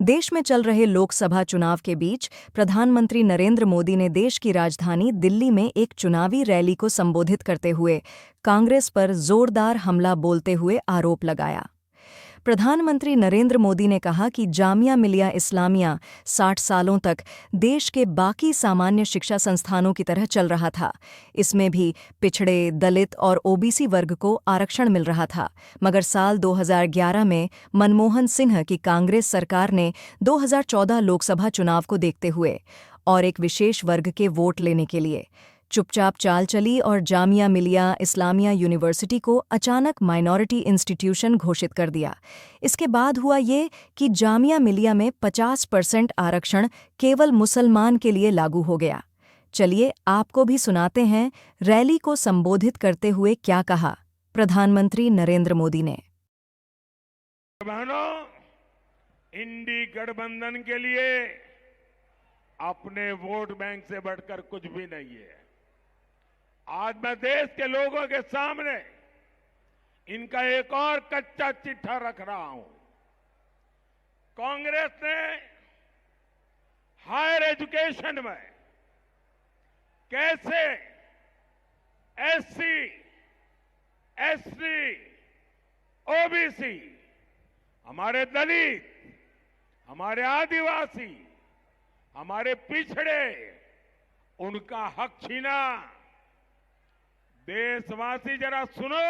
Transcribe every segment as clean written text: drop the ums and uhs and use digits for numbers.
देश में चल रहे लोकसभा चुनाव के बीच प्रधानमंत्री नरेंद्र मोदी ने देश की राजधानी दिल्ली में एक चुनावी रैली को संबोधित करते हुए कांग्रेस पर जोरदार हमला बोलते हुए आरोप लगाया। प्रधानमंत्री नरेंद्र मोदी ने कहा कि जामिया मिलिया इस्लामिया 60 सालों तक देश के बाकी सामान्य शिक्षा संस्थानों की तरह चल रहा था। इसमें भी पिछड़े, दलित और ओबीसी वर्ग को आरक्षण मिल रहा था, मगर साल 2011 में मनमोहन सिंह की कांग्रेस सरकार ने 2014 लोकसभा चुनाव को देखते हुए और एक विशेष वर्ग के वोट लेने के लिए चुपचाप चाल चली और जामिया मिलिया इस्लामिया यूनिवर्सिटी को अचानक माइनॉरिटी इंस्टीट्यूशन घोषित कर दिया। इसके बाद हुआ ये कि जामिया मिलिया में 50% आरक्षण केवल मुसलमान के लिए लागू हो गया। चलिए आपको भी सुनाते हैं रैली को संबोधित करते हुए क्या कहा प्रधानमंत्री नरेंद्र मोदी ने। बहनों, इंडी गठबंधन के लिए अपने वोट बैंक से बढ़कर कुछ भी नहीं है। आज मैं देश के लोगों के सामने इनका एक और कच्चा चिट्ठा रख रहा हूं। कांग्रेस ने हायर एजुकेशन में कैसे एससी, एसटी, ओबीसी, हमारे दलित, हमारे आदिवासी, हमारे पिछड़े, उनका हक छीना। देशवासी जरा सुनो,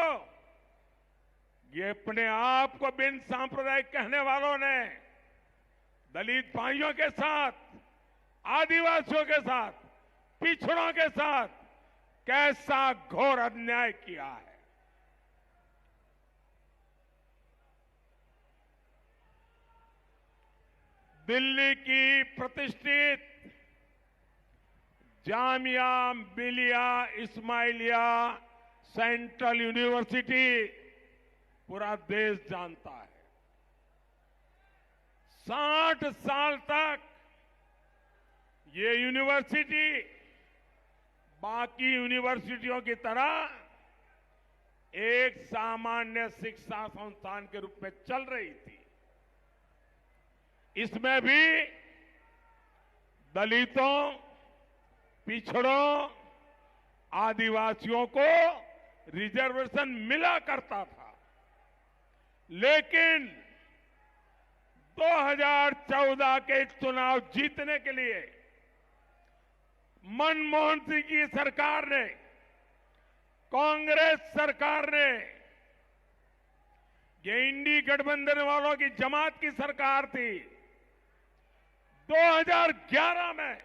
ये अपने आप को बिन सांप्रदायिक कहने वालों ने दलित भाइयों के साथ, आदिवासियों के साथ, पिछड़ों के साथ कैसा घोर अन्याय किया है। दिल्ली की प्रतिष्ठित जामिया मिलिया इस्माइलिया सेंट्रल यूनिवर्सिटी पूरा देश जानता है। 60 साल तक ये यूनिवर्सिटी बाकी यूनिवर्सिटियों की तरह एक सामान्य शिक्षा संस्थान के रूप में चल रही थी। इसमें भी दलितों, पिछड़ों, आदिवासियों को रिजर्वेशन मिला करता था, लेकिन 2014 के चुनाव जीतने के लिए मनमोहन सिंह की सरकार ने, कांग्रेस सरकार ने, ये इंडी गठबंधन वालों की जमात की सरकार थी, 2011 में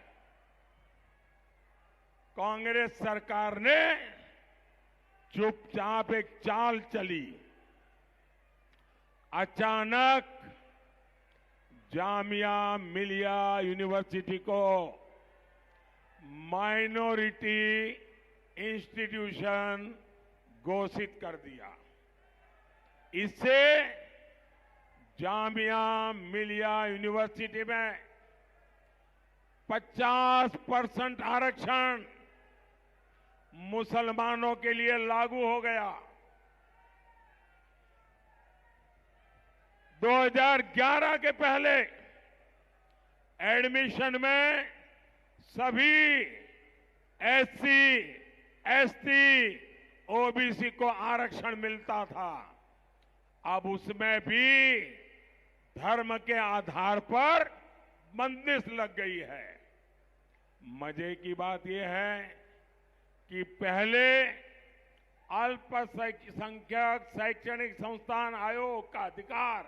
कांग्रेस सरकार ने चुपचाप एक चाल चली। अचानक जामिया मिलिया यूनिवर्सिटी को माइनॉरिटी इंस्टीट्यूशन घोषित कर दिया। इससे जामिया मिलिया यूनिवर्सिटी में 50% आरक्षण मुसलमानों के लिए लागू हो गया। 2011 के पहले एडमिशन में सभी एससी, एसटी, ओबीसी को आरक्षण मिलता था। अब उसमें भी धर्म के आधार पर बंदिश लग गई है। मजे की बात यह है कि पहले अल्पसंख्यक शैक्षणिक संस्थान आयोग का अधिकार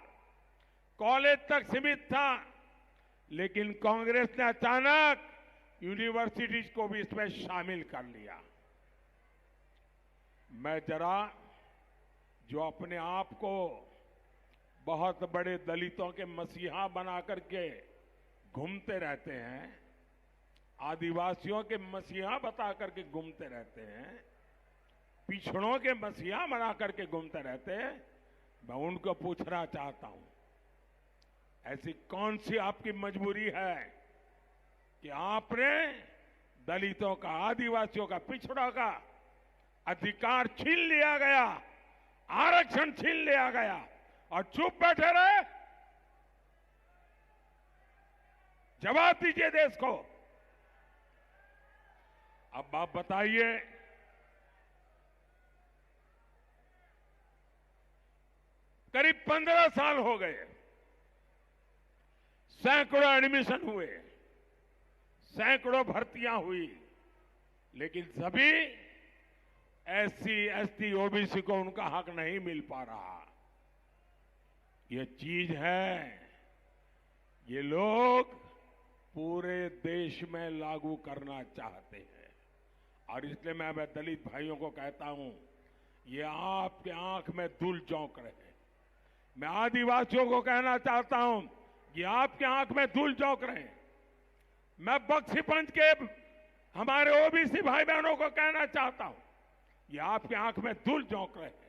कॉलेज तक सीमित था, लेकिन कांग्रेस ने अचानक यूनिवर्सिटीज को भी इसमें शामिल कर लिया। मैं जरा जो अपने आप को बहुत बड़े दलितों के मसीहा बना करके घूमते रहते हैं, आदिवासियों के मसीहा बता करके घूमते रहते हैं, पिछड़ों के मसीहा बना करके घूमते रहते हैं, मैं उनको पूछना चाहता हूं, ऐसी कौन सी आपकी मजबूरी है कि आपने दलितों का, आदिवासियों का, पिछड़ों का अधिकार छीन लिया गया, आरक्षण छीन लिया गया, और चुप बैठे रहे? जवाब दीजिए देश को। अब आप बताइए, करीब 15 साल हो गए, सैकड़ों एडमिशन हुए, सैकड़ों भर्तियां हुई, लेकिन सभी एससी, एसटी, ओबीसी को उनका हक नहीं मिल पा रहा। ये चीज है, ये लोग पूरे देश में लागू करना चाहते हैं। और इसलिए मैं दलित भाइयों को कहता हूं, ये आपके आंख में धूल झोंक रहे हैं। मैं आदिवासियों को कहना चाहता हूं, ये आपके आंख में धूल झोंक रहे हैं। मैं बख्शीपंच के हमारे ओबीसी भाई बहनों को कहना चाहता हूं, ये आपके आंख में धूल झोंक रहे हैं।